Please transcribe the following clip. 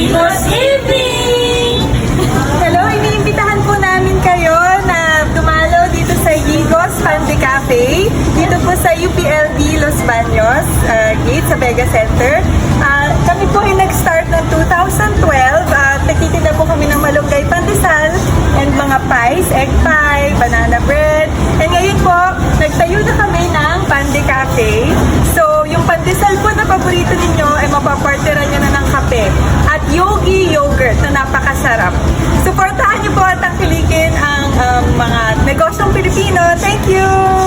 Good evening! Hello, iniimbitahan po namin kayo na dumalaw dito sa Yigos Pande Cafe, dito po sa UPLB Los Baños Gate sa Vega Center. Kami po ay nag-start ng 2012 at nagtitinda po kami ng malunggay pandesal and mga pies, egg pie, banana bread. And ngayon po, nagtayo na kami ng Pande Cafe. So, yung pandesal po na paborito ninyo ay mapapartneran nyo na ng kape at Yogi Yogurt na napakasarap. Suportahan niyo po at tangkilikin ang mga negosyong Pilipino. Thank you!